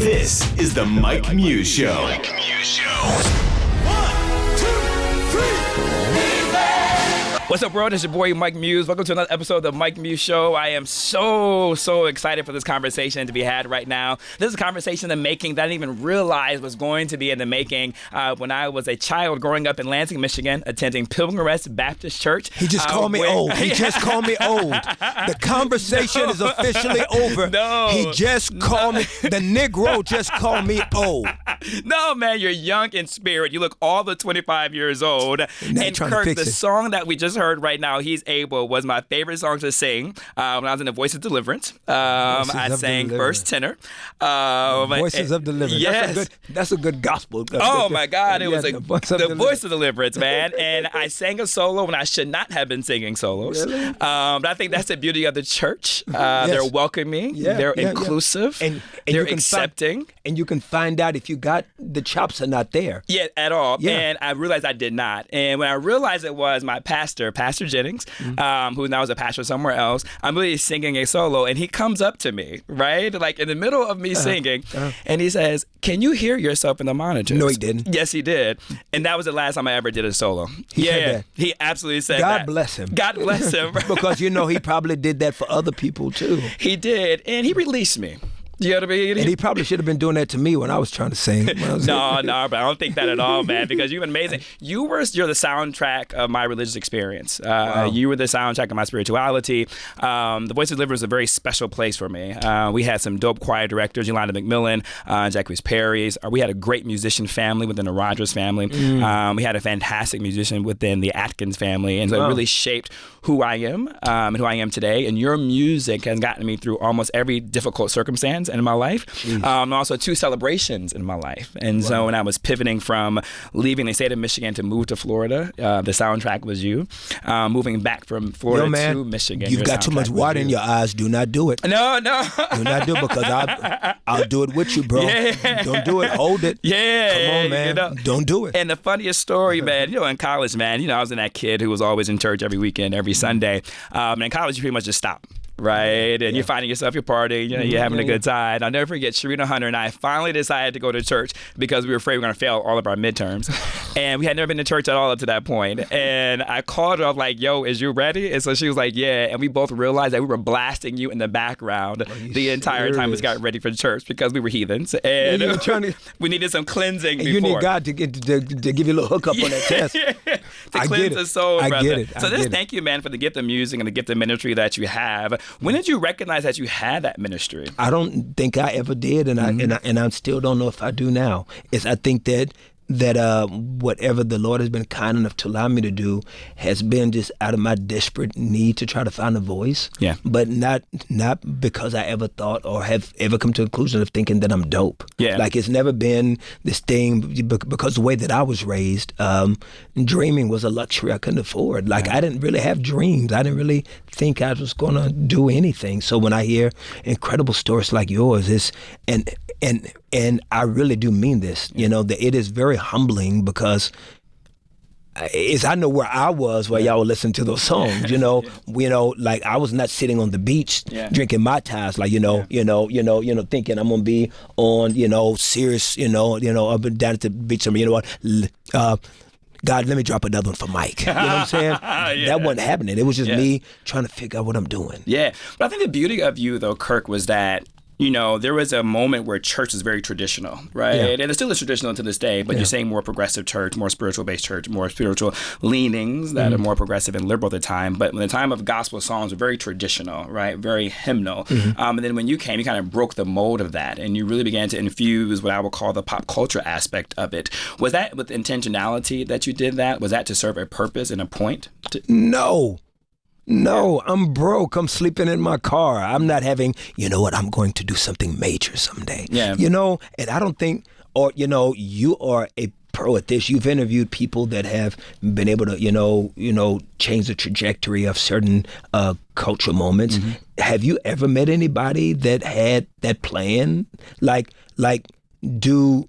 This is the Mike Muse Show. Mike Muse Show. 1, 2, 3. What's up, world? It's your boy, Mike Muse. Welcome to another episode of the Mike Muse Show. I am so excited for this conversation to be had right now. This is a conversation in the making that I didn't even realize was going to be in the making when I was a child growing up in Lansing, Michigan, attending Pilgrim Rest Baptist Church. He just called me old. He just called me old. The conversation is officially over. No. He just called me, the Negro just called me old. No, man, you're young in spirit. You look all the 25 years old. And Kirk, the song that we just heard right now, He's Able, was my favorite song to sing when I was in the Voice of Deliverance. I sang first tenor. Voices of Deliverance. Yes. That's a good gospel. Oh, my God. It was the Voice of Deliverance, man. And I sang a solo when I should not have been singing solos. Really? But I think that's the beauty of the church. They're welcoming. They're inclusive. And they're accepting. And you can find out if you got the chops are not there. Yeah, at all. Yeah. And I realized I did not. And when I realized it was my pastor, Pastor Jennings, who now is a pastor somewhere else, I'm really singing a solo, and he comes up to me, right? Like in the middle of me singing, and he says, "Can you hear yourself in the monitors?" No, he didn't. Yes, he did. And that was the last time I ever did a solo. He said that. He absolutely said God that. bless him. God bless him. Because, he probably did that for other people, too. He did. And he released me. You know what I mean? And he probably should have been doing that to me when I was trying to sing. No, but I don't think that at all, man, because you've been amazing. You're the soundtrack of my religious experience. Wow. You were the soundtrack of my spirituality. The Voice of Deliverance is a very special place for me. We had some dope choir directors, Yolanda McMillan, Jacques Perry's. We had a great musician family within the Rogers family. We had a fantastic musician within the Atkins family. And so it really shaped who I am and who I am today. And your music has gotten me through almost every difficult circumstance in my life, also 2 celebrations in my life. And so when I was pivoting from leaving the state of Michigan to move to Florida, the soundtrack was you. Moving back from Florida to Michigan. You've got too much water in your eyes. Do not do it. No. Do not do it, because I'll do it with you, bro. Yeah. Don't do it. Hold it. Yeah. Come on, man. Don't do it. And the funniest story, man, in college, man, I was in that kid who was always in church every weekend, every Sunday. And in college, you pretty much just stop. Right, and you're finding yourself, you're partying, you're having a good time. I'll never forget, Sharina Hunter and I finally decided to go to church because we were afraid we were going to fail all of our midterms. And we had never been to church at all up to that point. And I called her, I was like, "Yo, is you ready?" And so she was like, "Yeah." And we both realized that we were blasting you in the background the entire time we got ready for church because we were heathens. And we needed some cleansing before. You need God to give you a little hookup on that test. To cleanse the soul, brother. I get it. So thank you, man, for the gift of music and the gift of ministry that you have. When did you recognize that you had that ministry? I don't think I ever did, and I still don't know if I do now. I think that whatever the Lord has been kind enough to allow me to do has been just out of my desperate need to try to find a voice. Yeah. But not because I ever thought or have ever come to the conclusion of thinking that I'm dope. Yeah. Like, it's never been this thing, because the way that I was raised, dreaming was a luxury I couldn't afford. Like, I didn't really have dreams. I didn't really think I was going to do anything. So when I hear incredible stories like yours, and I really do mean this, that it is very humbling, because I know where I was while y'all were listening to those songs, like I was not sitting on the beach drinking Mai Tais, like, thinking I'm gonna be on, serious, up and down at the beach, you know what, God, let me drop another one for Mike. You know what I'm saying? That wasn't happening. It was just me trying to figure out what I'm doing. Yeah, but I think the beauty of you, though, Kirk, was that there was a moment where church was very traditional, right? Yeah. And it still is traditional to this day, but you're saying more progressive church, more spiritual-based church, more spiritual leanings that are more progressive and liberal at the time. But when the time of gospel songs were very traditional, right? Very hymnal. And then when you came, you kind of broke the mold of that, and you really began to infuse what I would call the pop culture aspect of it. Was that with intentionality that you did that? Was that to serve a purpose and a point? No, I'm broke. I'm sleeping in my car. I'm not having, I'm going to do something major someday. Yeah. And I don't think, you are a pro at this. You've interviewed people that have been able to, change the trajectory of certain cultural moments. Have you ever met anybody that had that plan? Like do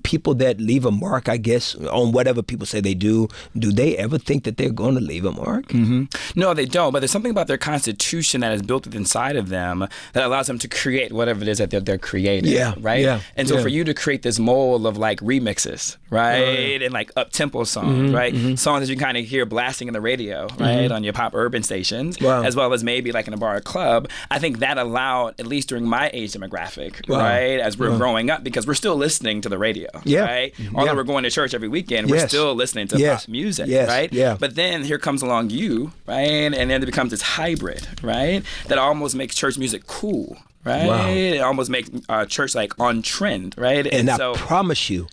people that leave a mark, I guess, on whatever people say they do they ever think that they're going to leave a mark? Mm-hmm. No, they don't. But there's something about their constitution that is built inside of them that allows them to create whatever it is that they're creating. Yeah. Right. Yeah. And so for you to create this mold of like remixes, right, and like up tempo songs, right, songs that you kind of hear blasting in the radio, right, on your pop urban stations, as well as maybe like in a bar or club. I think that allowed, at least during my age demographic, right, as we're growing up, because we're still listening to the radio, right? Although we're going to church every weekend, we're still listening to pop music, right? But then here comes along you, right? And then it becomes this hybrid, right? That almost makes church music cool, right? It almost makes church like on trend, right? And so, I promise you,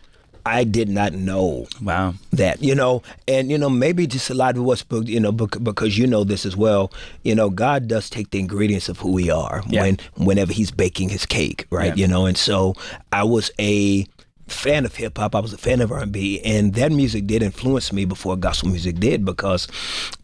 I did not know that, and, maybe just a lot of what's, because you know this as well, God does take the ingredients of who we are whenever he's baking his cake, right? And so I was a fan of hip hop. I was a fan of R&B, and that music did influence me before gospel music did, because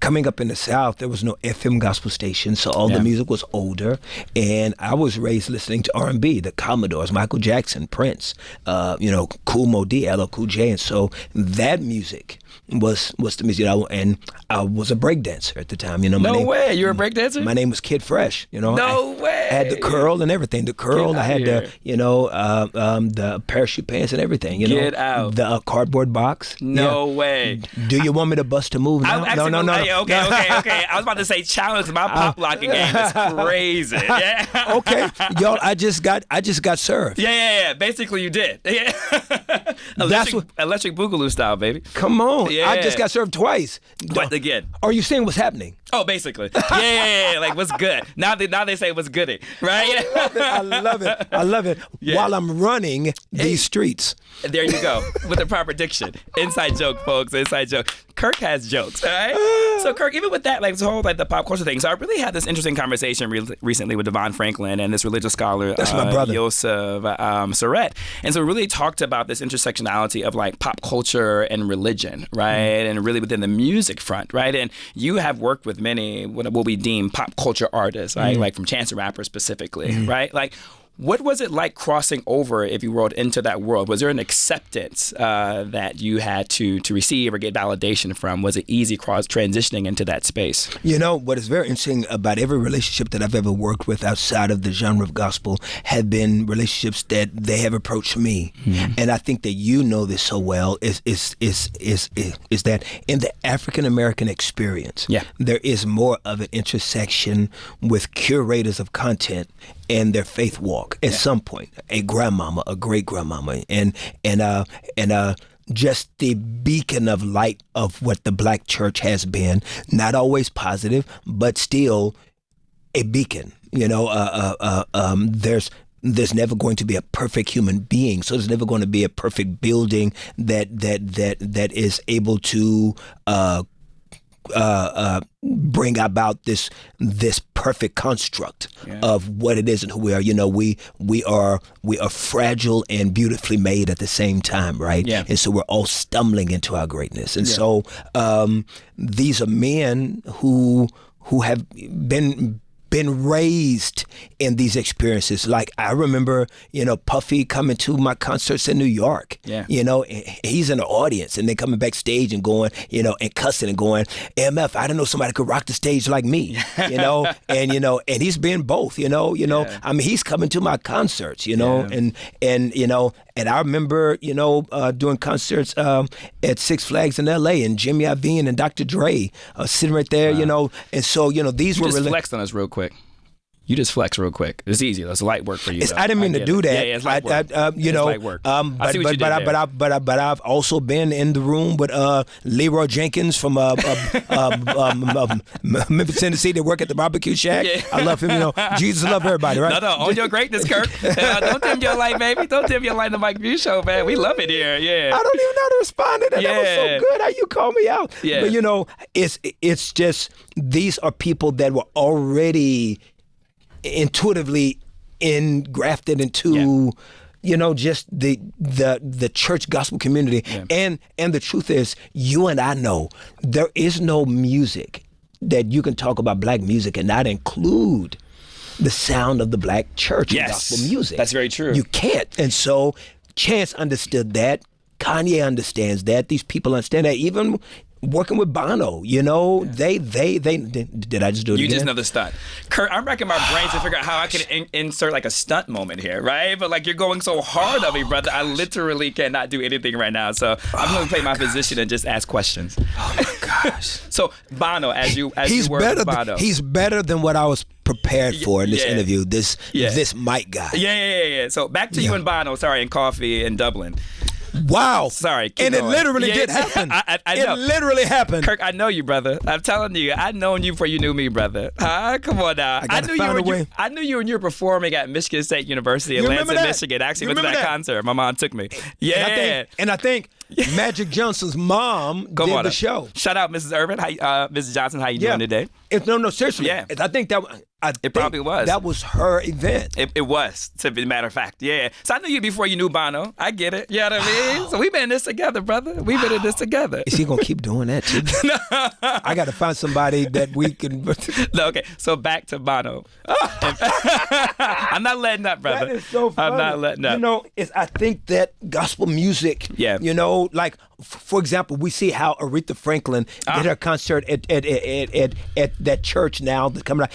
coming up in the South, there was no FM gospel station, so all the music was older, and I was raised listening to R&B, the Commodores, Michael Jackson, Prince, Kool Moe Dee, LL Cool J, and so that music was the music, and I was a breakdancer at the time. No way, you were a breakdancer? My name was Kid Fresh. No way. I had the curl and everything. The curl, I had the parachute pants and everything. Get out. The cardboard box. No way. Do you want me to bust a move now? No. Okay. I was about to say challenge. My pop locking game is crazy. Yeah. Okay, y'all. I just got served. Yeah. Basically, you did. Yeah. Electric Boogaloo style, baby. Come on. Yeah. I just got served twice. What again? Are you saying what's happening? Oh, basically. Yeah. Like, what's good? Now they say what's goody, right? I love it. Yeah. While I'm running these streets. There you go. With the proper diction. Inside joke, folks. Inside joke. Kirk has jokes, all right? So, Kirk, even with that, like, this whole, like, the pop culture thing, so I really had this interesting conversation recently with Devon Franklin and this religious scholar, that's my brother, Josef, Sorett. And so we really talked about this intersectionality of, like, pop culture and religion, right? And really within the music front, right? And you have worked with many what we deem pop culture artists, right? Like from Chance the Rapper specifically, right? Like, what was it like crossing over, if you rolled into that world? Was there an acceptance that you had to receive or get validation from? Was it easy transitioning into that space? What is very interesting about every relationship that I've ever worked with outside of the genre of gospel have been relationships that they have approached me. And I think that you know this so well is that in the African American experience, there is more of an intersection with curators of content and their faith walk at some point, a grandmama, a great grandmama, and just the beacon of light of what the Black church has been, not always positive, but still a beacon. There's never going to be a perfect human being, so there's never going to be a perfect building that is able to bring about this perfect construct of what it is and who we are. We are fragile and beautifully made at the same time, right? And so we're all stumbling into our greatness. And so these are men who have been raised in these experiences. Like, I remember, Puffy coming to my concerts in New York. He's in the audience and then coming backstage and going, and cussing and going, MF, I didn't know somebody could rock the stage like me, and he's been both, I mean, he's coming to my concerts, and I remember, doing concerts at Six Flags in LA, and Jimmy Iovine and Dr. Dre sitting right there, and so, these were just flexed on us real quick. You just flex real quick. It's easy. That's light work for you. I didn't mean to do that. Yeah, it's light work. It's light work. But I've also been in the room with Leroy Jenkins from Memphis, Tennessee. They work at the barbecue shack. Yeah. I love him. Jesus love everybody, right? No, on your greatness, Kirk. Don't dim your light, baby. Don't dim your light in the Mike Muse show, man. We love it here. Yeah. I don't even know how to respond to that. That was so good. How you call me out? Yeah. But it's just, these are people that were already intuitively engrafted into just the church gospel community. And the truth is, you and I know there is no music that you can talk about Black music and not include the sound of the Black church in gospel music. That's very true. You can't. And so Chance understood that. Kanye understands that. These people understand that. Even working with Bono, they did I just do it You again? just know the stunt. Kirk, I'm racking my brains to figure out how I can insert like a stunt moment here, right? But like you're going so hard on me, brother. I literally cannot do anything right now. So I'm going to play my position and just ask questions. Oh my gosh. So Bono, as you work better with Bono. He's better than what I was prepared for in this Yeah. interview. This Mike guy. Yeah. So back to you and Bono, in coffee in Dublin. Wow. Sorry. keep And going. it literally did happen. I know. It literally happened. Kirk, I know you, brother. I'm telling you, I've known you before you knew me, brother. Huh? Come on now. I knew you when I knew you when you were performing at Michigan State University in You remember Lansing, that? Michigan. Actually, You went to that remember that? concert. My mom took me. Yeah. And I think Magic Johnson's mom did the show. Shout out Mrs. Irvin. Mrs. Johnson, how you doing today? No, seriously. Yeah. I think It probably was. That was her event. It was, to be a matter of fact. Yeah. So I knew you before you knew Bono. I get it. You know what I mean? So we've been in this together, brother. We've been in this together. Is he gonna keep doing that too? I got to find somebody that we can. No, okay, so back to Bono. I'm not letting up, brother. That is so funny. I'm not letting up. I think that gospel music, like, for example, we see how Aretha Franklin did her concert at that church now that's coming out,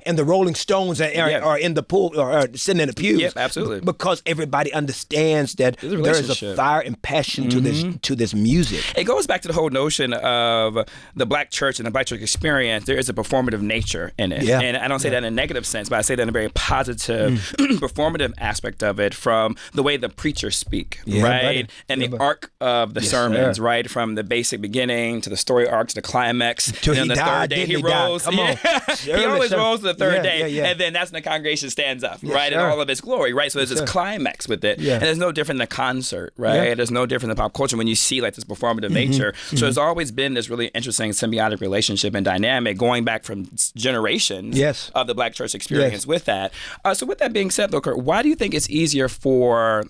and the Rolling Stones are in the pool or are sitting in the pews. Yep, absolutely. Because everybody understands that there is a fire and passion to this music. It goes back to the whole notion of the black church and the black church experience. There is a performative nature in it. Yeah. And I don't say that in a negative sense, but I say that in a very positive, performative aspect of it, from the way the preachers speak, right? Buddy. And the arc of the sermons, right? From the basic beginning to the story arc to the climax. Till and he the died, third day didn't he he die? rose. Come on. He always rose to the third day. Yeah. And then that's when the congregation stands up, right? In sir. all of its glory, right? So there's this climax with it. Yeah. And it's no different than a concert, right? Yeah. There's no different than pop culture when you see like this performative nature. So there's always been this really interesting symbiotic relationship and dynamic going back from generations of the black church experience with that. So with that being said, though, Kirk, why do you think it's easier for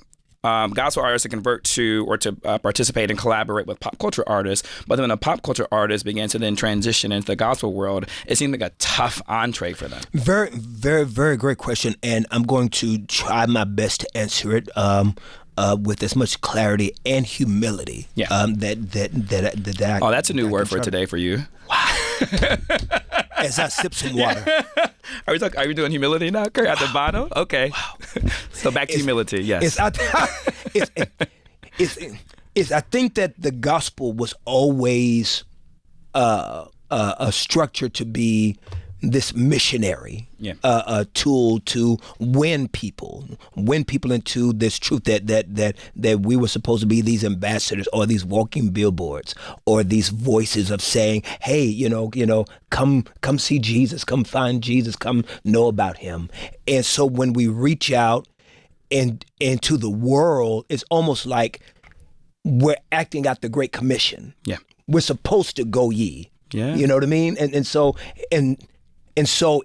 gospel artists to convert to or to participate and collaborate with pop culture artists, but then when a pop culture artist begins to then transition into the gospel world, it seemed like a tough entree for them? Very, very, very great question, and I'm going to try my best to answer it with as much clarity and humility. Yeah. That Oh, that's a new word for today for you. Wow. As I sip some water. Are we doing humility now, Kirk? After Bono? Okay. Wow. So back to humility. Yes. I think that the gospel was always a structure to be this missionary tool to win people into this truth that we were supposed to be these ambassadors or these walking billboards or these voices of saying, hey, come see Jesus, come find Jesus, come know about him. And so when we reach out into the world, it's almost like we're acting out the Great Commission. Yeah. We're supposed to go ye. Yeah. You know what I mean? And so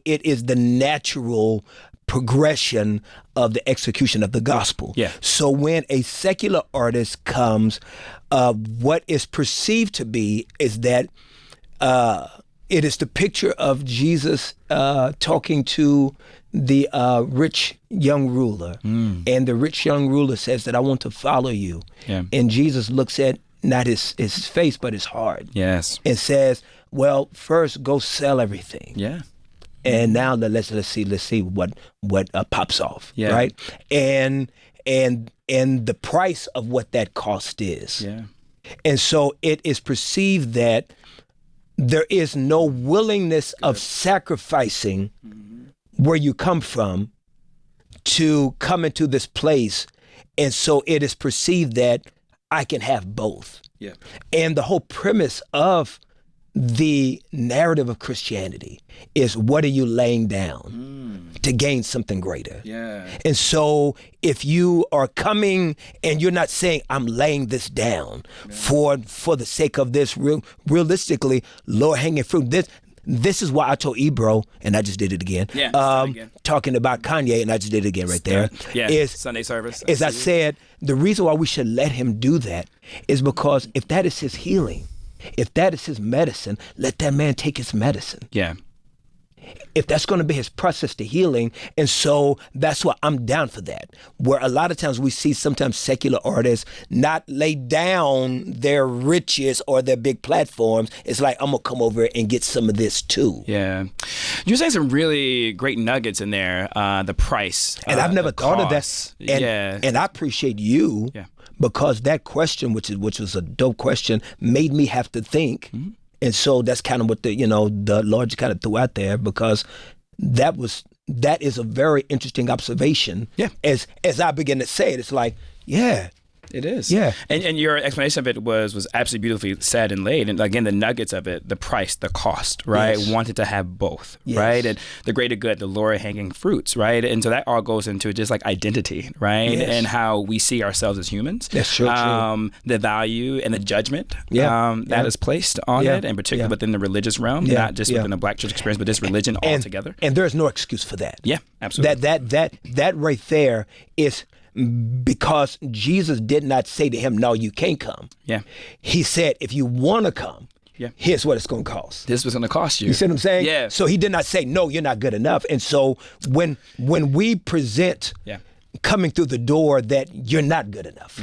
it is the natural progression of the execution of the gospel. Yeah. So when a secular artist comes, what is perceived to be is that it is the picture of Jesus talking to the rich young ruler. And the rich young ruler says that I want to follow you. Yeah. And Jesus looks at not his face, but his heart. Yes. And says, well, first go sell everything. Yeah. And now let's see what pops off, Yeah. right? And the price of what that cost is. Yeah. And so it is perceived that there is no willingness of sacrificing where you come from to come into this place. And so it is perceived that I can have both. Yeah. And the whole premise of the narrative of Christianity is, what are you laying down to gain something greater? Yeah. And so if you are coming and you're not saying, I'm laying this down for the sake of this, realistically, low-hanging fruit, this is why I told Ebro, and I just did it again, talking about Kanye, and I just did it again right there. Yeah, is Sunday service. As I said, the reason why we should let him do that is because if that is his healing, if that is his medicine, let that man take his medicine. Yeah. if that's going to be his process to healing. And so that's why I'm down for that. Where a lot of times we see sometimes secular artists not lay down their riches or their big platforms. It's like, I'm going to come over and get some of this too. Yeah. You're saying some really great nuggets in there. The price. And I've never thought of that. And, and I appreciate you because that question, which was a dope question, made me have to think. Mm-hmm. And so that's kind of what the Lord just kind of threw out there, because that is a very interesting observation. Yeah. As I begin to say it, it's like, yeah. It is. Yeah. And your explanation of it was absolutely beautifully said and laid. And again, the nuggets of it, the price, the cost, right? Yes. Wanted to have both, yes. right? And the greater good, the lower hanging fruits, right? And so that all goes into just like identity, right? Yes. And how we see ourselves as humans. That's true. The value and the judgment that is placed on it, and particularly within the religious realm, not just within the Black church experience, but this religion altogether. And there's no excuse for that. Yeah, absolutely. That right there is because Jesus did not say to him, no, you can't come. Yeah. He said, if you want to come, here's what it's going to cost. This was going to cost you. You see what I'm saying? Yeah. So he did not say, no, you're not good enough. And so when we present coming through the door that you're not good enough,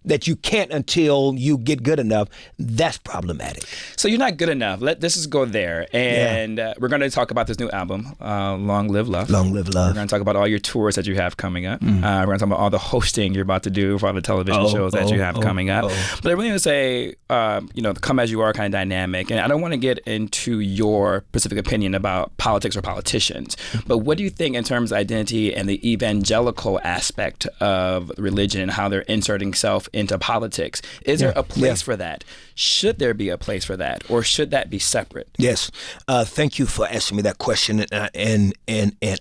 that you can't until you get good enough, that's problematic. So you're not good enough. Let's just go there. And we're going to talk about this new album, Long Live Love. Long Live Love. We're going to talk about all your tours that you have coming up. We're going to talk about all the hosting you're about to do for all the television shows that you have coming up. But I really want to say, come as you are kind of dynamic. And I don't want to get into your specific opinion about politics or politicians. But what do you think in terms of identity and the evangelical aspect of religion and how they're inserting self into politics? Is there a place for that? Should there be a place for that, or should that be separate? Yes. Thank you for asking me that question, and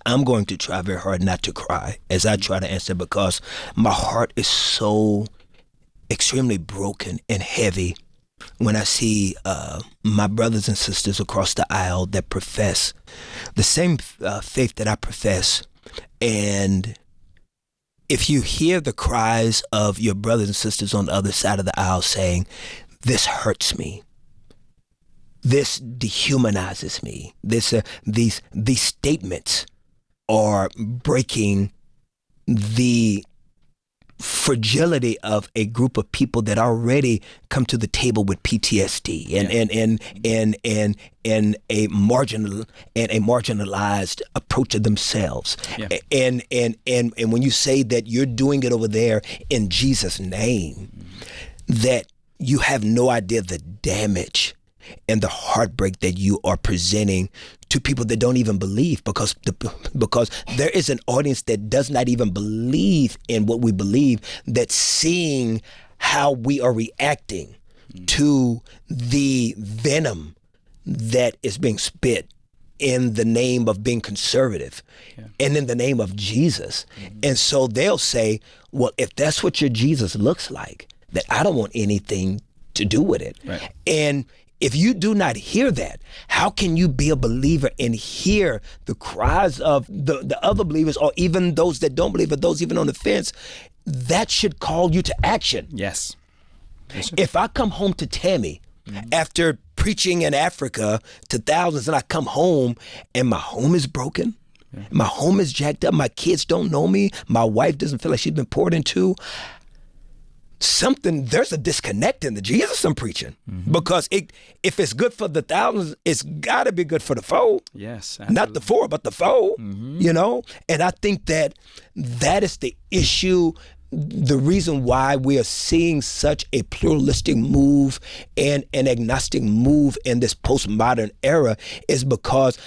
I'm going to try very hard not to cry as I try to answer, because my heart is so extremely broken and heavy when I see my brothers and sisters across the aisle that profess the same faith that I profess. And if you hear the cries of your brothers and sisters on the other side of the aisle saying, this hurts me, this dehumanizes me, these statements are breaking the fragility of a group of people that already come to the table with PTSD and a marginalized approach to themselves. And when you say that you're doing it over there in Jesus' name, that you have no idea the damage and the heartbreak that you are presenting to people that don't even believe, because there is an audience that does not even believe in what we believe, that's seeing how we are reacting to the venom that is being spit in the name of being conservative and in the name of Jesus. And so they'll say, well, if that's what your Jesus looks like, that I don't want anything to do with it. Right. And if you do not hear that, how can you be a believer and hear the cries of the other believers, or even those that don't believe, or those even on the fence? That should call you to action. Yes. If I come home to Tammy after preaching in Africa to thousands, and I come home and my home is broken, my home is jacked up, my kids don't know me, my wife doesn't feel like she's been poured into, there's a disconnect in the Jesus I'm preaching, because if it's good for the thousands, it's got to be good for the foe. Yes, absolutely. Not the four, but the foe. And I think that is the issue. The reason why we are seeing such a pluralistic move and an agnostic move in this postmodern era is because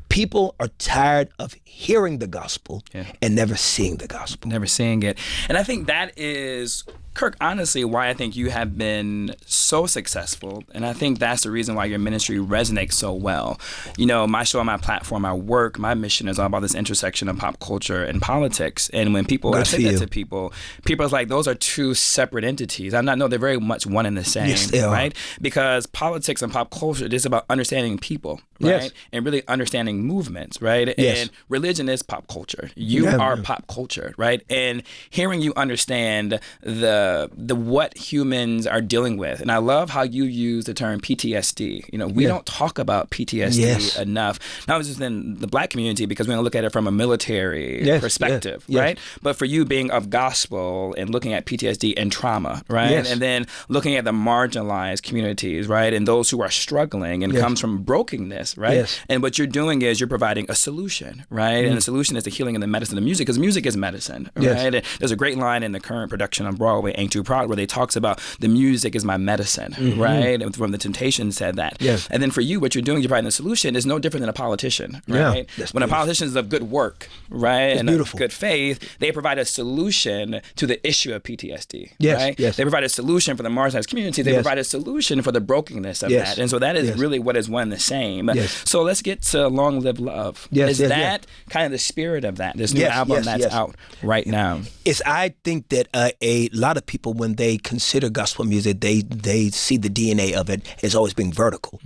people are tired of hearing the gospel and never seeing the gospel. Never seeing it. And I think that is, Kirk, honestly, why I think you have been so successful. And I think that's the reason why your ministry resonates so well. My show, my platform, my work, my mission is all about this intersection of pop culture and politics. And when I say that to people are like, those are two separate entities. No, they're very much one and the same. Yes, they are. Right? Because politics and pop culture is about understanding people, right? Yes. And really understanding movements, right? Yes. And religion is pop culture. You are pop culture, right? And hearing you understand the what humans are dealing with. And I love how you use the term PTSD. You know, we don't talk about PTSD enough, not just in the Black community, because we don't look at it from a military perspective, right? But for you being of gospel and looking at PTSD and trauma, right? And then looking at the marginalized communities, right? And those who are struggling and comes from brokenness, right? And what you're doing is you're providing a solution, right? And the solution is the healing and the medicine of music, because music is medicine, right? And there's a great line in the current production on Broadway, Ain't Too Proud, where they talks about the music is my medicine, right? And from the Temptations said that. And then for you, what you're doing, you're providing a solution is no different than a politician, right? When a politician is of good work, right? And of good faith, they provide a solution to the issue of PTSD, right? They provide a solution for the marginalized community. They provide a solution for the brokenness of that. And so that is really what is one and the same. So let's get to Long Live Love. Is that kind of the spirit of that, this new album that's out right now? I think that a lot of people, when they consider gospel music, they see the DNA of it as always being vertical.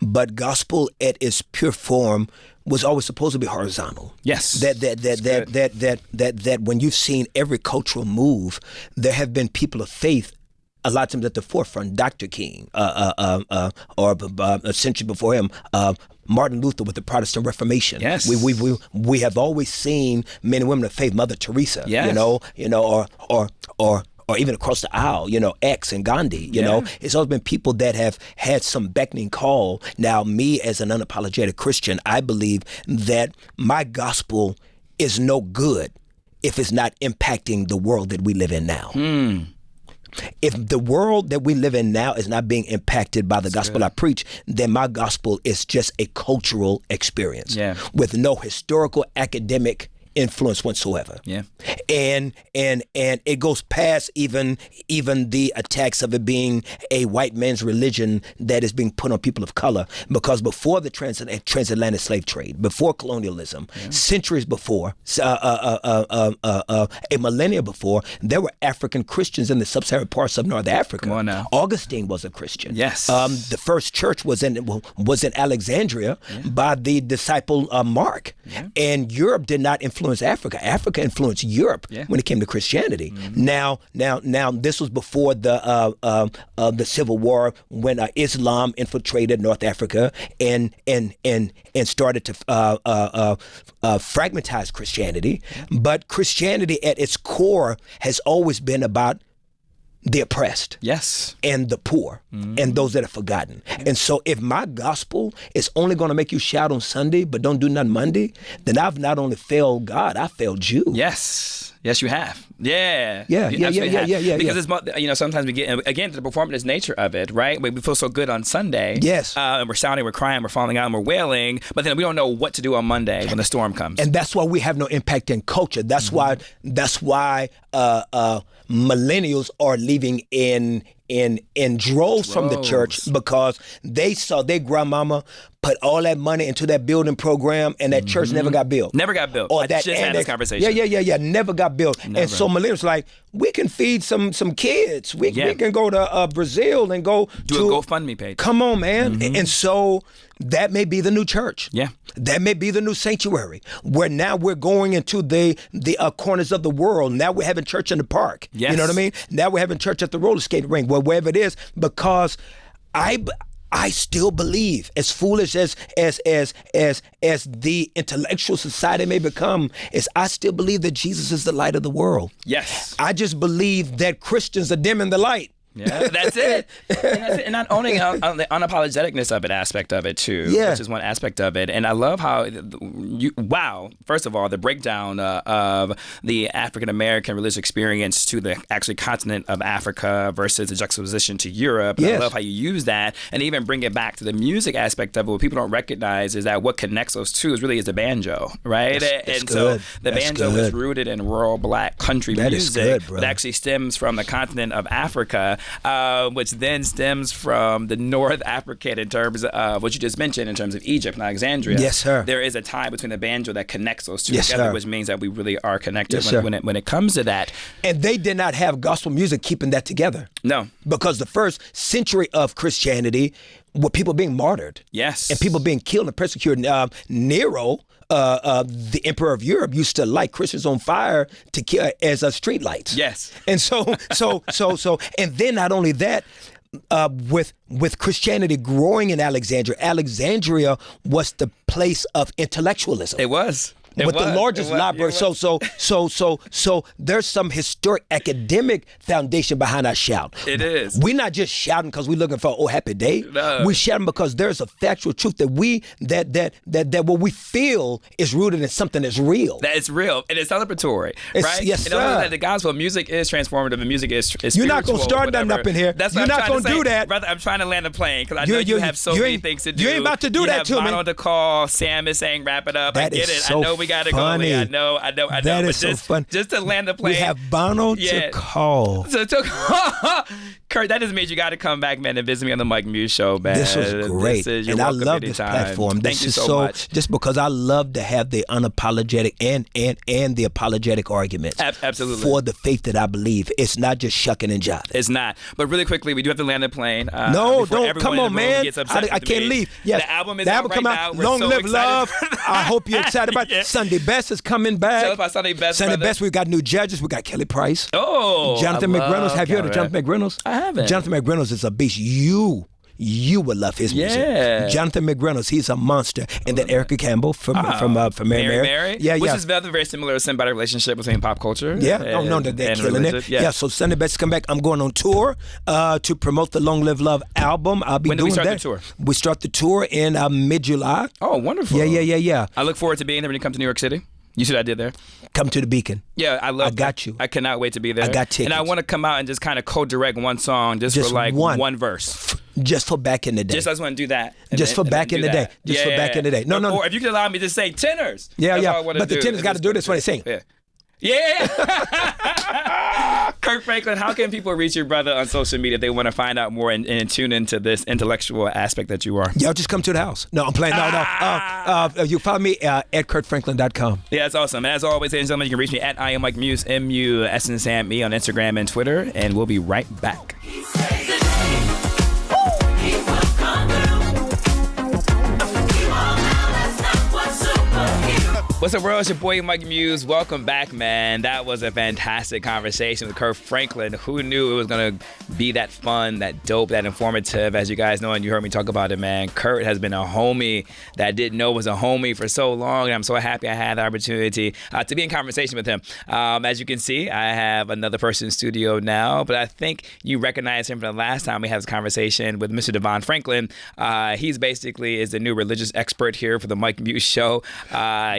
But gospel at its pure form was always supposed to be horizontal. That when you've seen every cultural move, there have been people of faith a lot of times at the forefront. Dr. King, or a century before him, Martin Luther with the Protestant Reformation. We have always seen men and women of faith, Mother Teresa, or even across the aisle, X and Gandhi, you know. It's always been people that have had some beckoning call. Now, me as an unapologetic Christian, I believe that my gospel is no good if it's not impacting the world that we live in now. If the world that we live in now is not being impacted by the gospel I preach, then my gospel is just a cultural experience with no historical, academic influence whatsoever. And it goes past even the attacks of it being a white man's religion that is being put on people of color, because before the transatlantic slave trade, before colonialism, centuries before, a millennia before, there were African Christians in the sub-Saharan parts of North Africa. Come on now. Augustine was a Christian. The first church was in Alexandria by the disciple Mark. And Europe did not influence Africa. Africa influenced Europe when it came to Christianity. Now, this was before the Civil War, when Islam infiltrated North Africa and started to fragmentize Christianity. But Christianity at its core has always been about the oppressed, and the poor, and those that are forgotten. And so if my gospel is only going to make you shout on Sunday but don't do nothing Monday, then I've not only failed God, I failed you. Yes, you have. Because it's, sometimes we get, again, the performative nature of it, right? We feel so good on Sunday. And we're shouting, we're crying, we're falling out, and we're wailing, but then we don't know what to do on Monday when the storm comes. And that's why we have no impact in culture. That's why millennials are leaving in droves from the church, because they saw their grandmama put all that money into that building program, and that church never got built. Or I just had this conversation. Never got built. And so millennials like, we can feed some kids. We can go to Brazil and go do a GoFundMe page. Come on, man. And so that may be the new church. That may be the new sanctuary, where now we're going into the corners of the world. Now we're having church in the park. You know what I mean? Now we're having church at the roller skating rink, wherever it is, because I still believe, as foolish as the intellectual society may become, is I still believe that Jesus is the light of the world. I just believe that Christians are dimming the light. That's it. And not owning the unapologeticness of it, aspect of it too, which is one aspect of it. And I love how first of all, the breakdown of the African American religious experience to the actually continent of Africa versus the juxtaposition to Europe. And I love how you use that and even bring it back to the music aspect of it. What people don't recognize is that what connects those two is the banjo, right? So the banjo is rooted in rural Black country music that actually stems from the continent of Africa. Which then stems from the North African in terms of what you just mentioned in terms of Egypt and Alexandria. There is a tie between the banjo that connects those two together, which means that we really are connected when it comes to that. And they did not have gospel music keeping that together. No. Because the first century of Christianity were people being martyred. Yes. And people being killed and persecuted. Nero, the emperor of Europe, used to light Christians on fire to kill as a street lights. Yes. And so, and then not only that, with Christianity growing in Alexandria was the place of intellectualism. It was. With the largest library. So there's some historic academic foundation behind our shout. It is. We're not just shouting because we're looking for happy day. No. We're shouting because there's a factual truth that what we feel is rooted in something that's real. That it's real and it's celebratory, right? Yes, and sir. That the gospel, music is transformative and music is You're not going to start nothing nothing up in here. That's You're what not going to do that. Brother, I'm trying to land a plane because I know you have so many things to do. You ain't about to do that to me. You have Bono to call. Sam is saying wrap it up. That I get is it. so I know we got to go. funny. I know. That but is so fun. Just to land the plane. We have Bono to call. So Kurt, that just means you got to come back, man, and visit me on the Mike Muse Show, man. This was great, and I love this platform. Thank you is so much. Just because I love to have the unapologetic and the apologetic arguments. Absolutely. For the faith that I believe. It's not just shucking and jiving. It's not. But really quickly, we do have to land the plane. No, don't. Come on, man. I can't leave. Yes. The album is the out album right come now. out. We're Long so live excited. love. I hope you're excited about it. Sunday Best is coming back. Tell us about Sunday Best. Sunday brother. Best, we've got new judges. We got Kelly Price. Oh, Jonathan McReynolds. Have you heard of Jonathan McReynolds? I haven't. Jonathan McReynolds is a beast. You would love his music. Jonathan McReynolds, he's a monster. And then Erica Campbell from Mary. Yeah, Which is another very similar symbiotic relationship between pop culture. Yeah, they're killing it. Yeah, so Sunday Best come back. I'm going on tour to promote the Long Live Love album. I'll be when doing do we start that. the tour? We start the tour in mid-July. Oh, wonderful. Yeah. I look forward to being there when you come to New York City. You see what I did there? Come to the Beacon. Yeah, I got you. I cannot wait to be there. I got tickets. And I want to come out and just kind of co-direct one song just for like one verse. Just for back in the day. I just want to do that. Just for back in the day. Just for back in the day. No. Or if you could allow me to say tenors. Yeah. But the tenors got to do this when they sing. Yeah. Kirk Franklin, how can people reach your brother on social media if they want to find out more and tune into this intellectual aspect that you are? Y'all just come to the house. No, I'm playing. No. You follow me at KirkFranklin.com. Yeah, that's awesome. And as always, ladies and gentlemen, you can reach me at I am Mike Muse, MUSNSAM on Instagram and Twitter, and we'll be right back. What's up, world? It's your boy, Mike Muse. Welcome back, man. That was a fantastic conversation with Kirk Franklin. Who knew it was going to be that fun, that dope, that informative? As you guys know, and you heard me talk about it, man, Kurt has been a homie that I didn't know was a homie for so long, and I'm so happy I had the opportunity to be in conversation with him. As you can see, I have another person in studio now, but I think you recognize him from the last time we had this conversation with Mr. Devon Franklin. He's basically is the new religious expert here for the Mike Muse Show.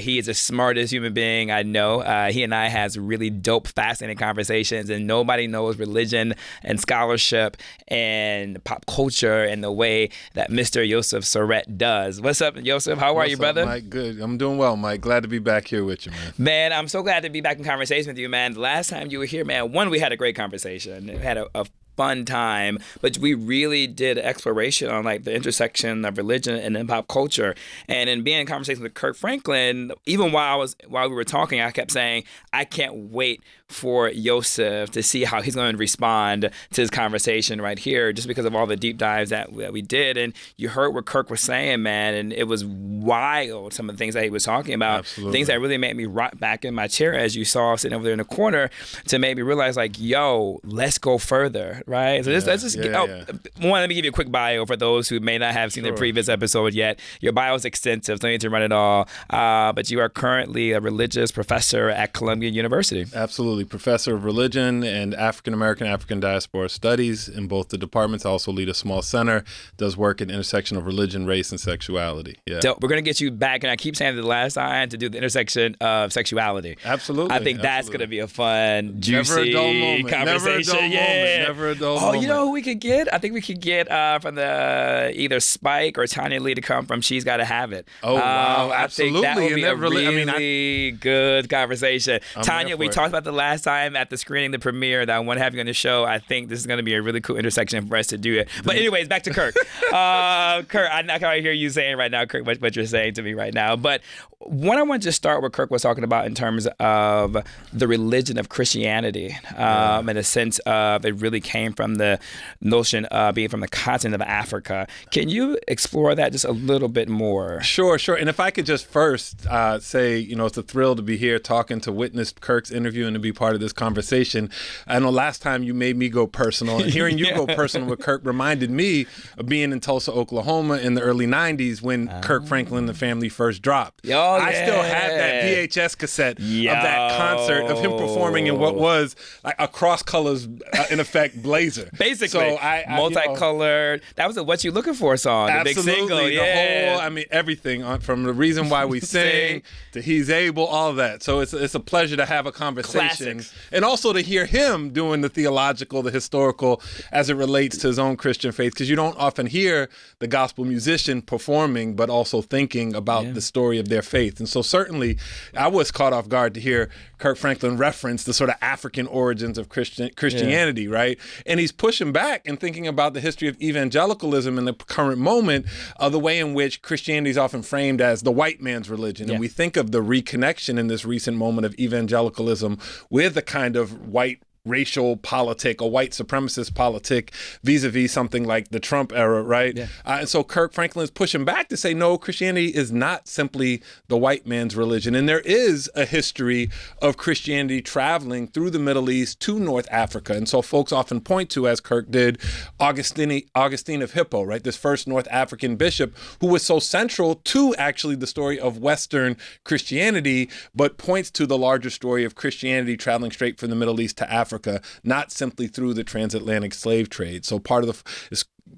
He is the smartest human being I know. He and I has really dope, fascinating conversations, and nobody knows religion and scholarship and pop culture in the way that Mr. Josef Sorett does. What's up, Josef? How are you, brother? Mike? Good. I'm doing well, Mike. Glad to be back here with you, man. Man, I'm so glad to be back in conversation with you, man. The last time you were here, man, we had a great conversation. We had a fun time, but we really did exploration on like the intersection of religion and then pop culture. And in being in conversation with Kirk Franklin, even while we were talking, I kept saying, I can't wait for Josef to see how he's going to respond to this conversation right here, just because of all the deep dives that we did. And you heard what Kirk was saying, man, and it was wild, some of the things that he was talking about. Absolutely. Things that really made me rock back in my chair, as you saw sitting over there in the corner, to make me realize, like, yo, let's go further, right? So let me give you a quick bio for those who may not have seen the previous episode yet. Your bio is extensive, so I need to run it all. But you are currently a religious professor at Columbia University. Absolutely. Professor of Religion and African American, African Diaspora Studies in both the departments. I also lead a small center, does work at the intersection of religion, race, and sexuality. Yeah. So we're going to get you back, and I keep saying it the last time, to do the intersection of sexuality. Absolutely. I think that's going to be a fun, juicy conversation. Never a dull moment. Never a dull moment. You know who we could get? I think we could get from the either Spike or Tanya Lee to come from She's Gotta Have It. Oh, wow. I Absolutely. think that would be a really good conversation. I'm Tanya, we talked about the last time at the screening, the premiere, that I want to have you on the show. I think this is going to be a really cool intersection for us to do it. But anyways, back to Kirk. Kirk, I can hear you saying right now, Kirk, what you're saying to me right now. But what I want to start what Kirk was talking about in terms of the religion of Christianity, in a sense of it really came came from the notion of being from the continent of Africa. Can you explore that just a little bit more? Sure. And if I could just first say, it's a thrill to be here talking to witness Kirk's interview and to be part of this conversation. I know last time you made me go personal, and hearing you go personal with Kirk reminded me of being in Tulsa, Oklahoma in the early 90s when Kirk Franklin and the family first dropped. I still have that VHS cassette of that concert of him performing in what was like a cross colors, in effect, blazer. Basically, so multicolored. That was a What You Looking For song, the big single. The whole, everything from the reason why we sing to He's Able, all of that. So it's a pleasure to have a conversation. Classics. And also to hear him doing the theological, the historical, as it relates to his own Christian faith, because you don't often hear the gospel musician performing, but also thinking about the story of their faith. And so certainly I was caught off guard to hear Kirk Franklin reference the sort of African origins of Christianity, right? And he's pushing back and thinking about the history of evangelicalism in the current moment, the way in which Christianity is often framed as the white man's religion. And we think of the reconnection in this recent moment of evangelicalism with the kind of white racial politic, a white supremacist politic vis-a-vis something like the Trump era, right? And so Kirk Franklin is pushing back to say, no, Christianity is not simply the white man's religion. And there is a history of Christianity traveling through the Middle East to North Africa. And so folks often point to, as Kirk did, Augustine of Hippo, right? This first North African bishop who was so central to actually the story of Western Christianity, but points to the larger story of Christianity traveling straight from the Middle East to Africa, not simply through the transatlantic slave trade. So part of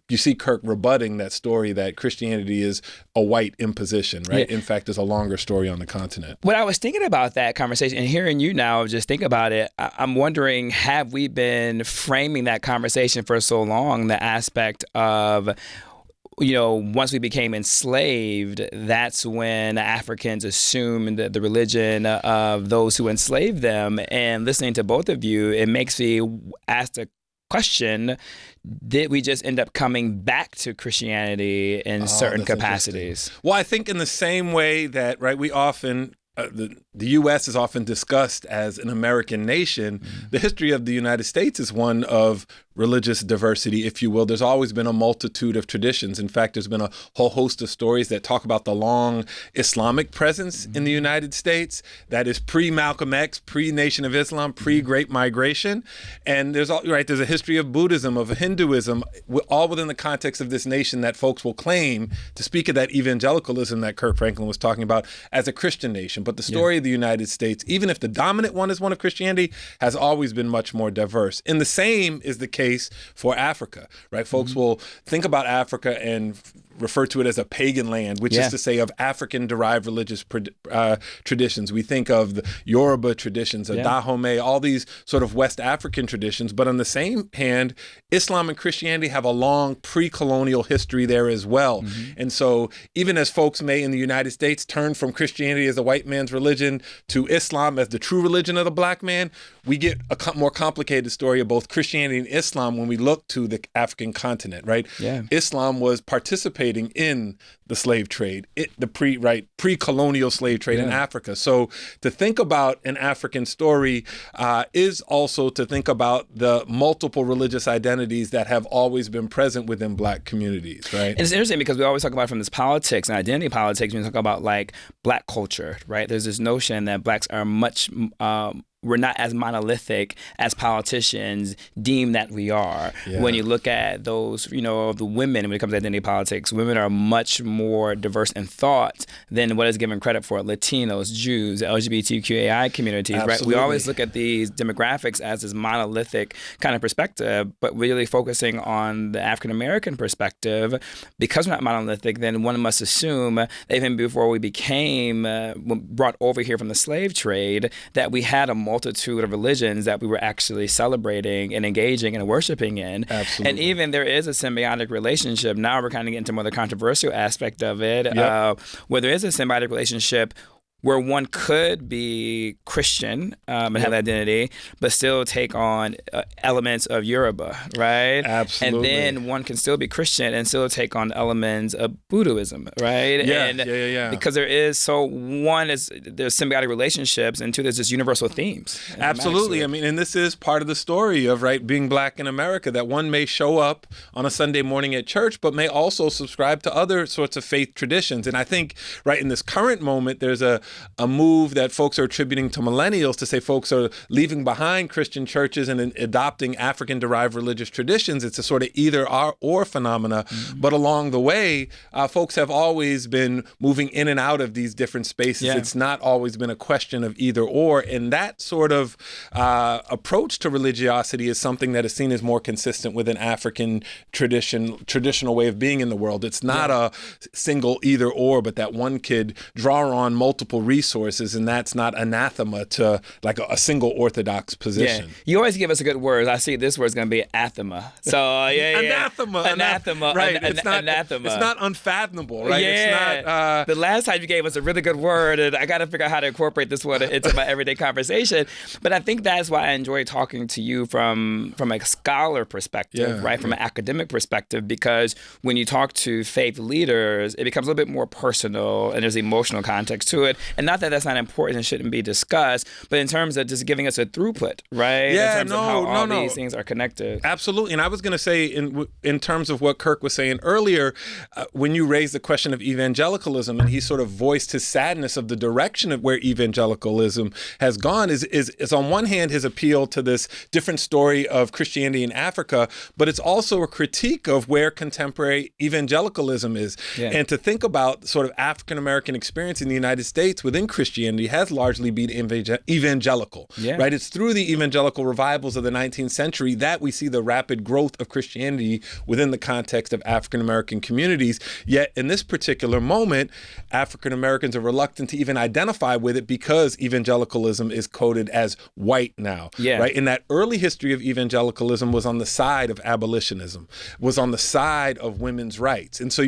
you see Kirk rebutting that story that Christianity is a white imposition, right? In fact, there's a longer story on the continent. When I was thinking about that conversation and hearing you now just think about it, I'm wondering, have we been framing that conversation for so long, the aspect of once we became enslaved, that's when Africans assumed the religion of those who enslaved them. And listening to both of you, it makes me ask the question, did we just end up coming back to Christianity in certain capacities? Well, I think in the same way that, right, we often... the U.S. is often discussed as an American nation. The history of the United States is one of religious diversity, if you will. There's always been a multitude of traditions. In fact, there's been a whole host of stories that talk about the long Islamic presence in the United States that is pre-Malcolm X, pre-Nation of Islam, pre-Great Migration. And there's a history of Buddhism, of Hinduism, all within the context of this nation that folks will claim to speak of that evangelicalism that Kirk Franklin was talking about as a Christian nation. But the story of the United States, even if the dominant one is one of Christianity, has always been much more diverse. And the same is the case for Africa, right? Folks will think about Africa and refer to it as a pagan land, which is to say of African-derived religious traditions. We think of the Yoruba traditions, of Dahomey, all these sort of West African traditions. But on the same hand, Islam and Christianity have a long pre-colonial history there as well. And so even as folks may in the United States turn from Christianity as a white man's religion to Islam as the true religion of the black man, we get a more complicated story of both Christianity and Islam when we look to the African continent, right? Islam was participating in the slave trade, the pre-colonial slave trade in Africa. So to think about an African story is also to think about the multiple religious identities that have always been present within black communities, right? And it's interesting because we always talk about from this politics and identity politics when we talk about like black culture, right? There's this notion that blacks are much we're not as monolithic as politicians deem that we are. When you look at those, the women, when it comes to identity politics, women are much more diverse in thought than what is given credit for. Latinos, Jews, LGBTQAI communities, right? We always look at these demographics as this monolithic kind of perspective, but really focusing on the African-American perspective. Because we're not monolithic, then one must assume that even before we became brought over here from the slave trade, that we had a multitude of religions that we were actually celebrating and engaging and worshiping in. Absolutely. And even there is a symbiotic relationship. Now we're kind of getting into more the controversial aspect of it, where there is a symbiotic relationship where one could be Christian and have identity, but still take on elements of Yoruba, right? Absolutely. And then one can still be Christian and still take on elements of Buddhism, right? Yeah. Because there's symbiotic relationships, and two, there's just universal themes. Absolutely. I mean, and this is part of the story of, right, being Black in America, that one may show up on a Sunday morning at church, but may also subscribe to other sorts of faith traditions. And I think, right, in this current moment, there's a move that folks are attributing to millennials to say folks are leaving behind Christian churches and adopting African-derived religious traditions. It's a sort of either or phenomena. Mm-hmm. But along the way, folks have always been moving in and out of these different spaces. Yeah. It's not always been a question of either or. And that sort of approach to religiosity is something that is seen as more consistent with an African traditional way of being in the world. It's not a single either or, but that one could draw on multiple resources, and that's not anathema to like a single orthodox position. Yeah. You always give us a good word. I see this word's going to be anathema. So anathema. Right. Anathema. It's not unfathomable, right? Yeah. It's not. The last time you gave us a really good word, and I got to figure out how to incorporate this one into my everyday conversation. But I think that's why I enjoy talking to you from a scholar perspective, right? From an academic perspective, because when you talk to faith leaders, it becomes a little bit more personal, and there's emotional context to it. And not that that's not important and shouldn't be discussed, but in terms of just giving us a throughput, right? Yeah, in terms of how all these things are connected. Absolutely. And I was going to say, in terms of what Kirk was saying earlier, when you raised the question of evangelicalism, and he sort of voiced his sadness of the direction of where evangelicalism has gone, is on one hand his appeal to this different story of Christianity in Africa, but it's also a critique of where contemporary evangelicalism is. Yeah. And to think about sort of African-American experience in the United States within Christianity has largely been evangelical, right? It's through the evangelical revivals of the 19th century that we see the rapid growth of Christianity within the context of African-American communities. Yet in this particular moment, African-Americans are reluctant to even identify with it because evangelicalism is coded as white now, right? In that early history of evangelicalism was on the side of abolitionism, was on the side of women's rights. And so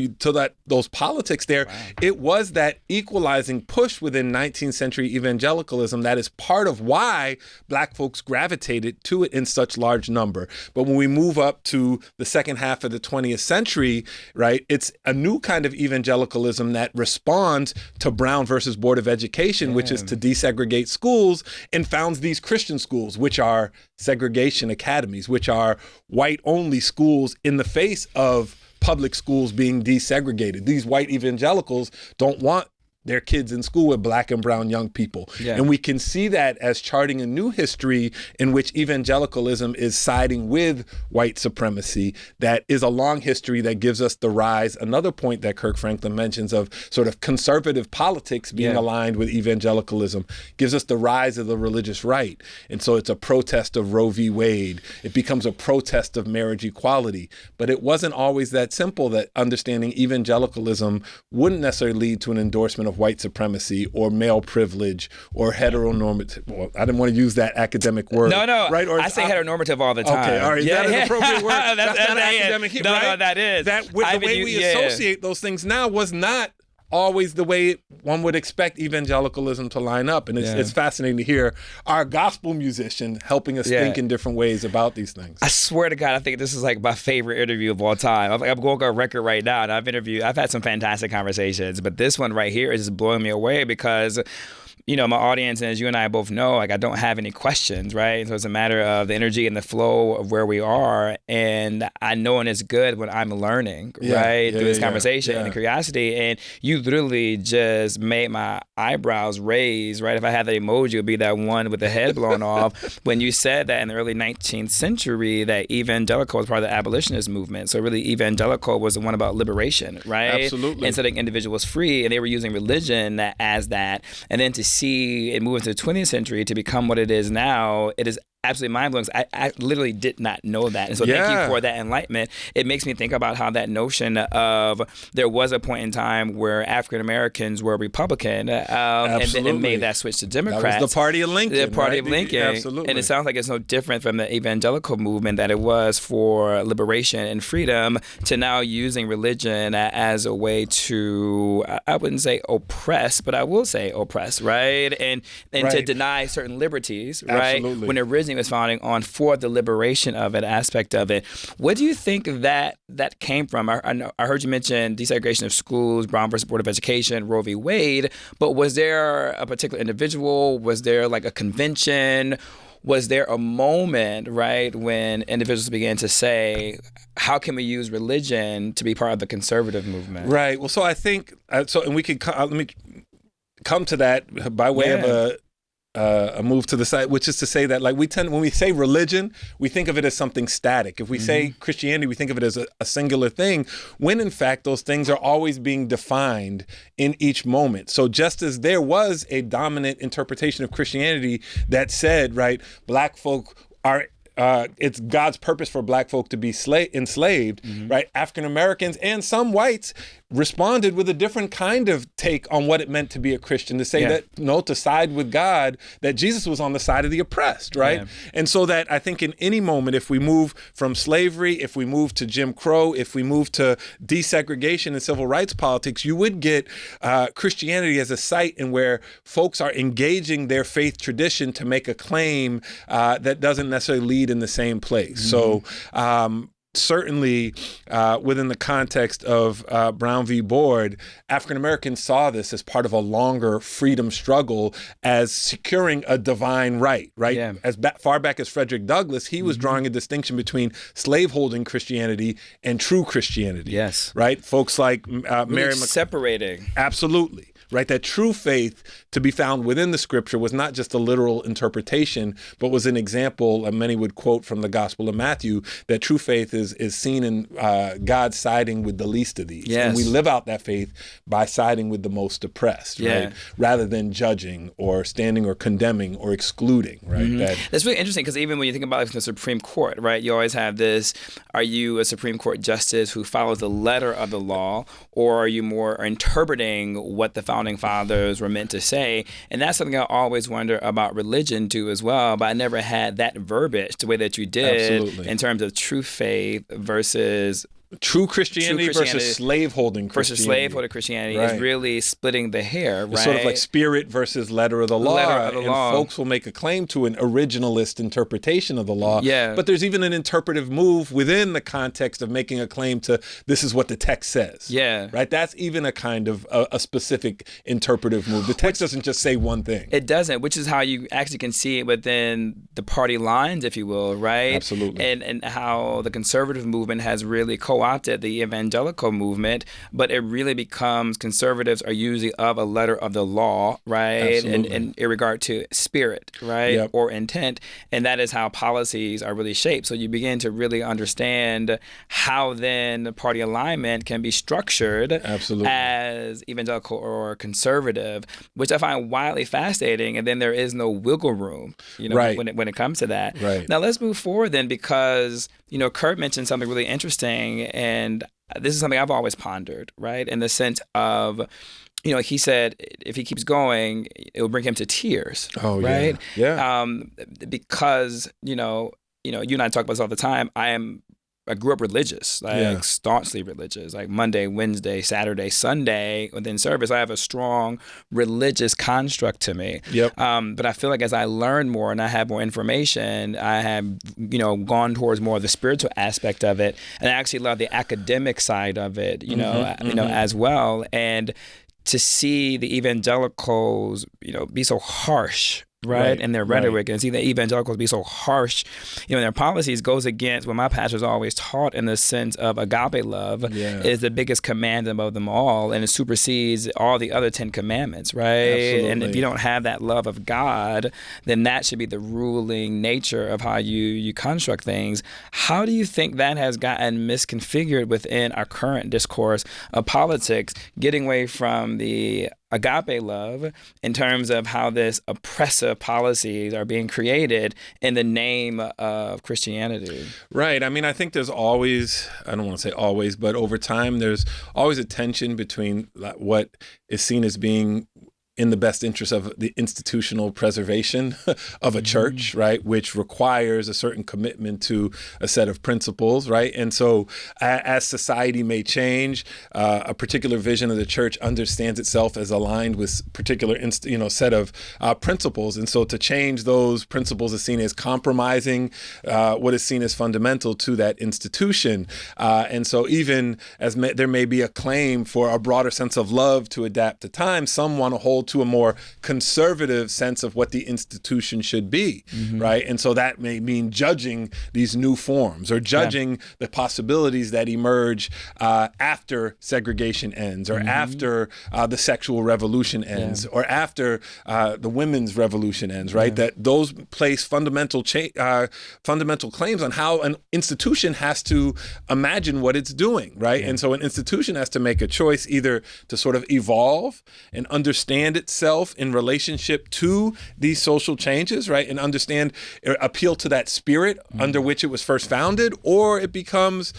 those politics there, it was that equalizing push within 19th century evangelicalism that is part of why Black folks gravitated to it in such large number. But when we move up to the second half of the 20th century, right, it's a new kind of evangelicalism that responds to Brown versus Board of Education, which is to desegregate schools, and founds these Christian schools, which are segregation academies, which are white-only schools in the face of public schools being desegregated. These white evangelicals don't want their kids in school with Black and brown young people. And we can see that as charting a new history in which evangelicalism is siding with white supremacy. That is a long history that gives us the rise, another point that Kirk Franklin mentions, of sort of conservative politics being aligned with evangelicalism, gives us the rise of the religious right. And so it's a protest of Roe v. Wade. It becomes a protest of marriage equality. But it wasn't always that simple, that understanding evangelicalism wouldn't necessarily lead to an endorsement of white supremacy or male privilege or heteronormative. Well, I didn't want to use that academic word. No. Right? Or I say heteronormative all the time. Okay, all right. That is an appropriate word. That's not academic. No, right? No, that is. The way we associate those things now was not always the way one would expect evangelicalism to line up. And it's fascinating to hear our gospel musician helping us think in different ways about these things. I swear to God, I think this is like my favorite interview of all time. I'm going on record right now, and I've had some fantastic conversations, but this one right here is just blowing me away because, you know, my audience, and as you and I both know, like, I don't have any questions, right? So it's a matter of the energy and the flow of where we are. And I know when it's good when I'm learning, right? Through this conversation and the curiosity. And you literally just made my eyebrows raise, right? If I had that emoji, it would be that one with the head blown off. When you said that in the early 19th century, that evangelical was part of the abolitionist movement. So really, evangelical was the one about liberation, right? Absolutely. And setting individuals free. And they were using religion as that. And then to see it move into the 20th century to become what it is now, it is absolutely mind-blowing. I literally did not know that. And so thank you for that enlightenment. It makes me think about how that notion of there was a point in time where African Americans were Republican, and then it made that switch to Democrats. That was the party of Lincoln. The party of Lincoln. Absolutely. And it sounds like it's no different from the evangelical movement that it was for liberation and freedom to now using religion as a way to, I wouldn't say oppress, but I will say oppress, right? And to deny certain liberties, right? Absolutely. When originally was founding on for the liberation of it, aspect of it. What do you think that came from? I heard you mention desegregation of schools, Brown versus Board of Education, Roe v. Wade, but was there a particular individual? Was there like a convention? Was there a moment, right, when individuals began to say, how can we use religion to be part of the conservative movement? Right. Well, so I think, and we could, let me come to that by way of a move to the side, which is to say that, like, when we say religion, we think of it as something static. If we say Christianity, we think of it as a singular thing, when in fact those things are always being defined in each moment. So just as there was a dominant interpretation of Christianity that said, right, black folk are it's God's purpose for black folk to be enslaved, right? African Americans and some whites responded with a different kind of take on what it meant to be a Christian, to say that, to side with God, that Jesus was on the side of the oppressed, right? Yeah. And so that I think in any moment, if we move from slavery, if we move to Jim Crow, if we move to desegregation and civil rights politics, you would get Christianity as a site in where folks are engaging their faith tradition to make a claim that doesn't necessarily lead in the same place. So certainly within the context of Brown v. Board, African Americans saw this as part of a longer freedom struggle as securing a divine right? Yeah. As far back as Frederick Douglass, he was drawing a distinction between slaveholding Christianity and true Christianity. Yes. Right? Folks like Mary separating. Absolutely. Right, that true faith to be found within the scripture was not just a literal interpretation, but was an example, many would quote from the Gospel of Matthew, that true faith is seen in God siding with the least of these. Yes. And we live out that faith by siding with the most oppressed, right? Rather than judging or standing or condemning or excluding, right? That's really interesting, because even when you think about it from the Supreme Court, right, you always have this, are you a Supreme Court justice who follows the letter of the law, or are you more interpreting what the founding fathers were meant to say? And that's something I always wonder about religion too as well, but I never had that verbiage the way that you did in terms of true faith versus true Christianity versus slaveholding Christianity. Versus slaveholding Christianity is really splitting the hair, right? It's sort of like spirit versus letter of the law. Folks will make a claim to an originalist interpretation of the law. Yeah. But there's even an interpretive move within the context of making a claim to this is what the text says. Yeah. Right? That's even a kind of a specific interpretive move. The text doesn't just say one thing. It doesn't, which is how you actually can see it within the party lines, if you will, right? Absolutely. And how the conservative movement has really co-opted the evangelical movement, but it really becomes conservatives are usually of a letter of the law, right? And in regard to spirit, right? Or intent. And that is how policies are really shaped. So you begin to really understand how then the party alignment can be structured as evangelical or conservative, which I find wildly fascinating. And then there is no wiggle room, when it comes to that. Right. Now let's move forward then, because, Kirk mentioned something really interesting, and this is something I've always pondered, right? In the sense of, he said if he keeps going, it will bring him to tears. Oh, right? Yeah. Because, you and I talk about this all the time. I grew up religious, staunchly religious, like Monday, Wednesday, Saturday, Sunday within service. I have a strong religious construct to me. Yep. But I feel like as I learn more and I have more information, I have, gone towards more of the spiritual aspect of it. And I actually love the academic side of it, as well. And to see the evangelicals, be so harsh, right? And their rhetoric, and see the evangelicals be so harsh, in their policies, goes against what my pastor's always taught in the sense of agape love is the biggest command above them all, and it supersedes all the other 10 commandments, right? Absolutely. And if you don't have that love of God, then that should be the ruling nature of how you construct things. How do you think that has gotten misconfigured within our current discourse of politics, getting away from the agape love in terms of how this oppressive policies are being created in the name of Christianity. Right. I mean, I think there's always, I don't want to say always, but over time, there's always a tension between what is seen as being in the best interest of the institutional preservation of a church, right, which requires a certain commitment to a set of principles, right? And so as society may change, a particular vision of the church understands itself as aligned with particular set of principles. And so to change those principles is seen as compromising what is seen as fundamental to that institution. And so even as there may be a claim for a broader sense of love to adapt to time, some want to hold to a more conservative sense of what the institution should be, right? And so that may mean judging these new forms or judging the possibilities that emerge after segregation ends or after the sexual revolution ends or after the women's revolution ends, right? That those place fundamental claims on how an institution has to imagine what it's doing, right? And so an institution has to make a choice either to sort of evolve and understand itself in relationship to these social changes, right? And appeal to that spirit under which it was first founded, or it becomes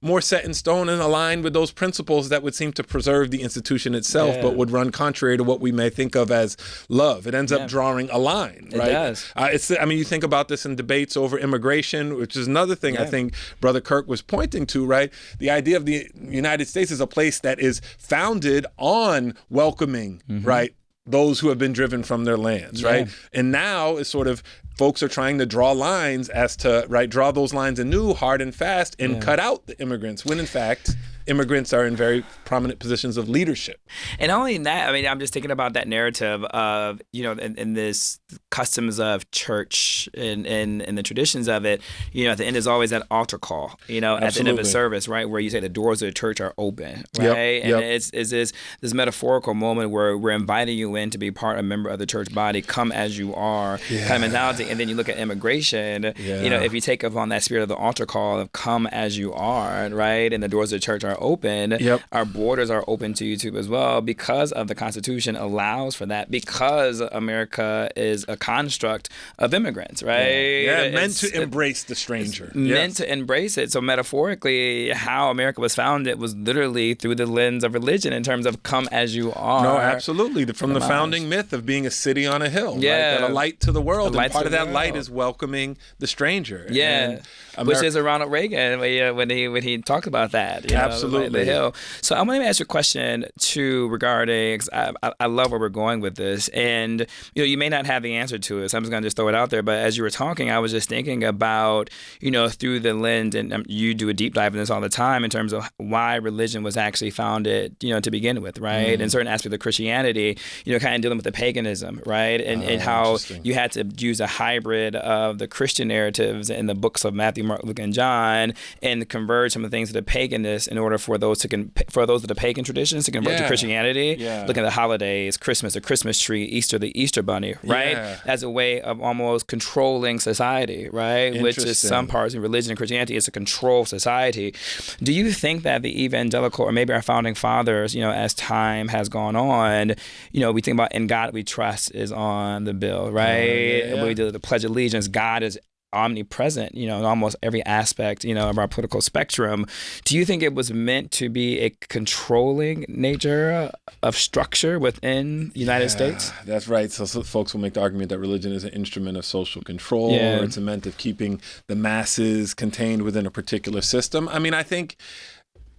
more set in stone and aligned with those principles that would seem to preserve the institution itself, but would run contrary to what we may think of as love. It ends up drawing a line, right? It does. You think about this in debates over immigration, which is another thing I think Brother Kirk was pointing to, right? The idea of the United States is a place that is founded on welcoming, right, those who have been driven from their lands, right? And now it's sort of folks are trying to draw lines as to, right, draw those lines anew, hard and fast, and cut out the immigrants, when in fact, immigrants are in very prominent positions of leadership. And not only that, I mean, I'm just thinking about that narrative of, in this customs of church and the traditions of it, at the end is always that altar call, at the end of a service, right, where you say the doors of the church are open, right? And it's this metaphorical moment where we're inviting you in to be a member of the church body, come as you are, kind of mentality. And then you look at immigration, if you take up on that spirit of the altar call of come as you are, right, and the doors of the church are open, our borders are open to you too as well, because of the Constitution allows for that, because America is a construct of immigrants, right? Meant to embrace the stranger. Meant to embrace it. So metaphorically, how America was founded was literally through the lens of religion in terms of come as you are. No, absolutely. From the founding myth of being a city on a hill, right? That a light to the world, and part of that light is welcoming the stranger. Which is Ronald Reagan when he talked about that. Absolutely. The hill. So I want to ask you a question too regarding, I love where we're going with this, and you may not have the answer to it, so I'm just going to throw it out there. But as you were talking, I was just thinking about through the lens, and you do a deep dive in this all the time in terms of why religion was actually founded, to begin with, right? And certain aspects of Christianity, kind of dealing with the paganism, right? And how you had to use a hybrid of the Christian narratives in the books of Matthew, Mark, Luke, and John, and converge some of the things to the paganness in order for those of the pagan traditions to convert to Christianity. Looking at the holidays, Christmas, the Christmas tree, Easter, the Easter bunny, right? As a way of almost controlling society, right? Which is some parts in religion and Christianity is to control society. Do you think that the evangelical, or maybe our founding fathers, as time has gone on, we think about "In God We Trust" is on the bill, right? When we do the Pledge of Allegiance, God is omnipresent, in almost every aspect, of our political spectrum. Do you think it was meant to be a controlling nature of structure within the United States? That's right. So folks will make the argument that religion is an instrument of social control, or it's a meant of keeping the masses contained within a particular system. I mean, I think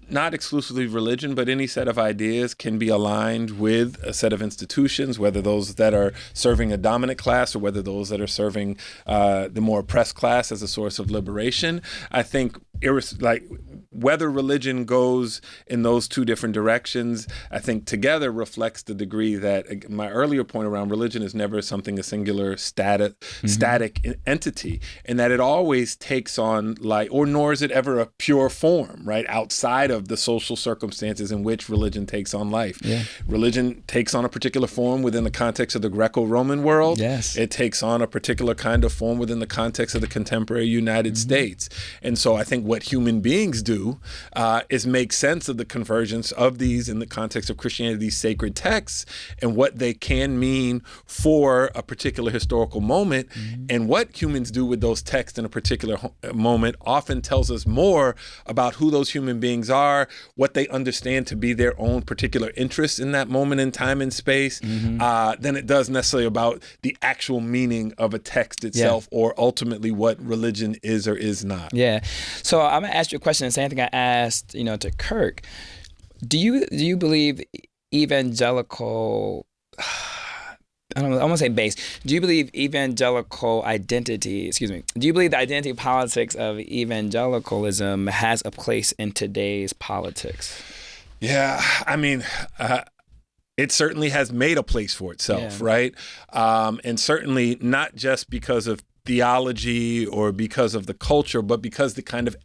not exclusively religion, but any set of ideas can be aligned with a set of institutions, whether those that are serving a dominant class or whether those that are serving the more oppressed class as a source of liberation. I think whether religion goes in those two different directions, I think together reflects the degree that my earlier point around religion is never something a singular static entity, and that it always takes on nor is it ever a pure form, right, outside of the social circumstances in which religion takes on life. Religion takes on a particular form within the context of the Greco-Roman world. It takes on a particular kind of form within the context of the contemporary United States. And so I think what human beings do do is make sense of the convergence of these in the context of Christianity, these sacred texts, and what they can mean for a particular historical moment. And what humans do with those texts in a particular moment often tells us more about who those human beings are, what they understand to be their own particular interests in that moment in time and space, than it does necessarily about the actual meaning of a text itself or ultimately what religion is or is not. Yeah. So I'm gonna ask you a question. The same thing I asked, to Kirk. Do you believe evangelical? I want to say base. Do you believe evangelical identity? Excuse me. Do you believe the identity politics of evangelicalism has a place in today's politics? Yeah, I mean, it certainly has made a place for itself, right? And certainly not just because of theology or because of the culture, but because the kind of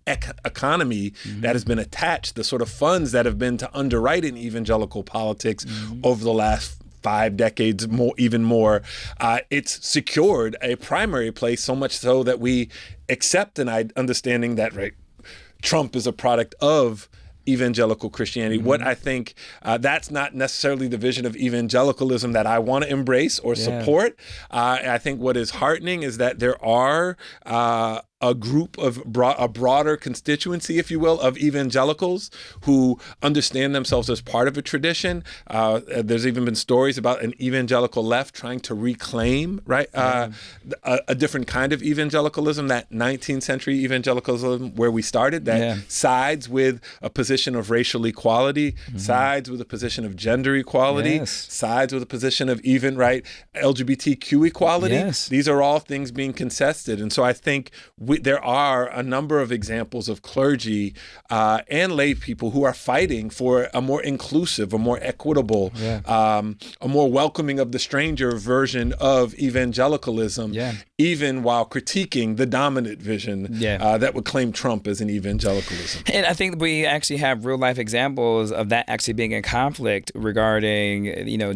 economy that has been attached, the sort of funds that have been to underwrite in evangelical politics over the last 5 decades, even more, it's secured a primary place, so much so that we accept an understanding that, right, Trump is a product of evangelical Christianity. What I think, that's not necessarily the vision of evangelicalism that I want to embrace or support. I think what is heartening is that there are a group of a broader constituency, if you will, of evangelicals who understand themselves as part of a tradition. There's even been stories about an evangelical left trying to reclaim, right, a different kind of evangelicalism, that 19th century evangelicalism where we started, that sides with a position of racial equality, sides with a position of gender equality, sides with a position of even, right, LGBTQ equality. These are all things being contested. And so I think there are a number of examples of clergy and lay people who are fighting for a more inclusive, a more equitable, a more welcoming of the stranger version of evangelicalism, even while critiquing the dominant vision that would claim Trump as an evangelicalism. And I think we actually have real life examples of that actually being in conflict regarding,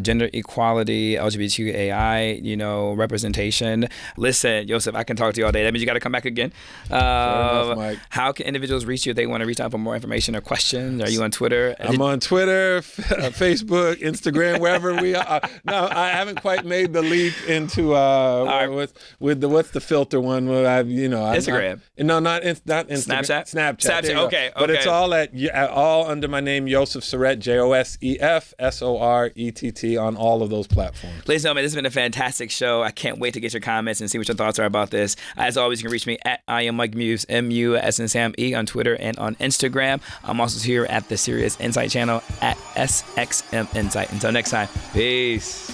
gender equality, LGBTQAI, representation. Listen, Josef, I can talk to you all day. That means you got to come back again. Mike. How can individuals reach you if they want to reach out for more information or questions? Are you on Twitter? I'm on Twitter, Facebook, Instagram, wherever we are. No, I haven't quite made the leap into what's the filter one? Instagram. Not Instagram. Snapchat. Okay. But it's all under my name, Josef Sorett, Josef Sorett on all of those platforms. Ladies and gentlemen, this has been a fantastic show. I can't wait to get your comments and see what your thoughts are about this. As always, you can reach me at I am Mike Muse, M-U-S and Sam E on Twitter and on Instagram. I'm also here at the Serious Insight channel at SXM Insight. Until next time, peace.